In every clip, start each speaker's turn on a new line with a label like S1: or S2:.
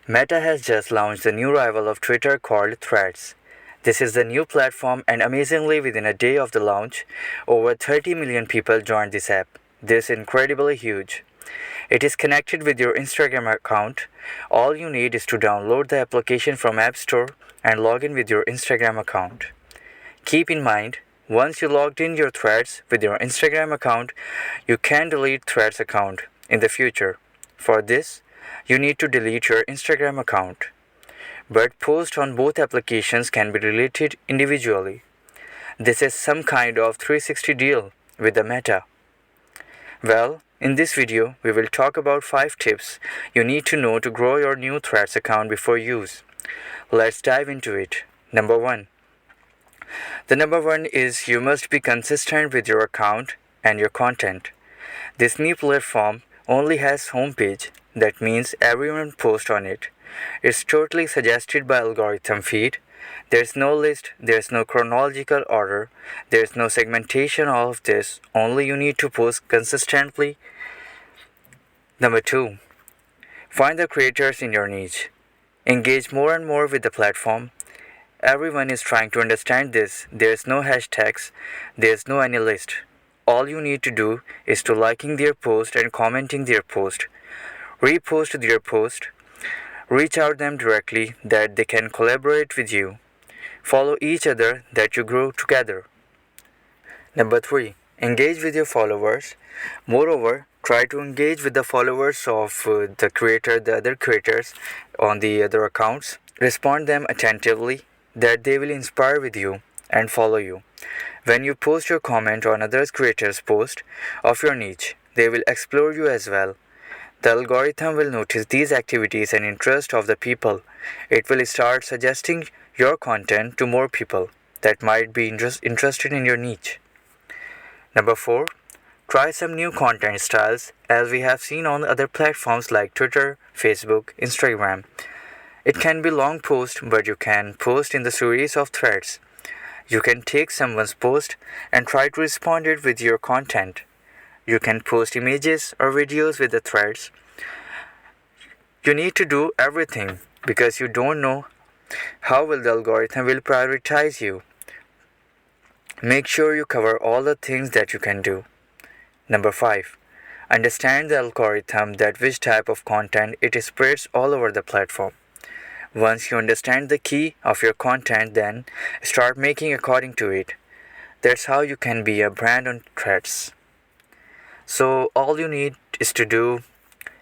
S1: Meta has just launched the new rival of Twitter called Threads. This is the new platform, and amazingly, within a day of the launch, over 30 million people joined this app. This is incredibly huge. It is connected with your Instagram account. All you need is to download the application from App Store and log in with your Instagram account. Keep in mind, once you logged in your Threads with your Instagram account, you can delete Threads account in the future. For this, you need to delete your Instagram account. But posts on both applications can be deleted individually. This is some kind of 360 deal with the Meta. Well, in this video, we will talk about 5 tips you need to know to grow your new Threads account before use. Let's dive into it. Number 1. The number 1 is you must be consistent with your account and your content. This new platform only has homepage. That means everyone posts on it. It's totally suggested by algorithm feed. There's no list, there's no chronological order, there's no segmentation of this, only you need to post consistently. Number 2. Find the creators in your niche. Engage more and more with the platform. Everyone is trying to understand this. There's no hashtags, there's no any list. All you need to do is to liking their post and commenting their post. Repost their post. Reach out them directly that they can collaborate with you. Follow each other that you grow together. Number 3. Engage with your followers. Moreover, try to engage with the followers of the other creators on the other accounts. Respond them attentively that they will inspire with you and follow you. When you post your comment on other creators' post of your niche, they will explore you as well. The algorithm will notice these activities and interests of the people. It will start suggesting your content to more people that might be interested in your niche. Number 4. Try some new content styles as we have seen on other platforms like Twitter, Facebook, Instagram. It can be long post, but you can post in the series of threads. You can take someone's post and try to respond it with your content. You can post images or videos with the threads. You need to do everything because you don't know how the algorithm will prioritize you. Make sure you cover all the things that you can do. Number 5. Understand the algorithm that which type of content it spreads all over the platform. Once you understand the key of your content, then start making according to it. That's how you can be a brand on Threads. So all you need is to do,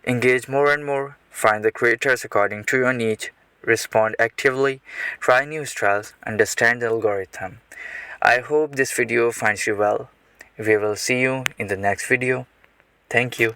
S1: engage more and more, find the creators according to your niche, respond actively, try new styles, understand the algorithm. I hope this video finds you well. We will see you in the next video. Thank you.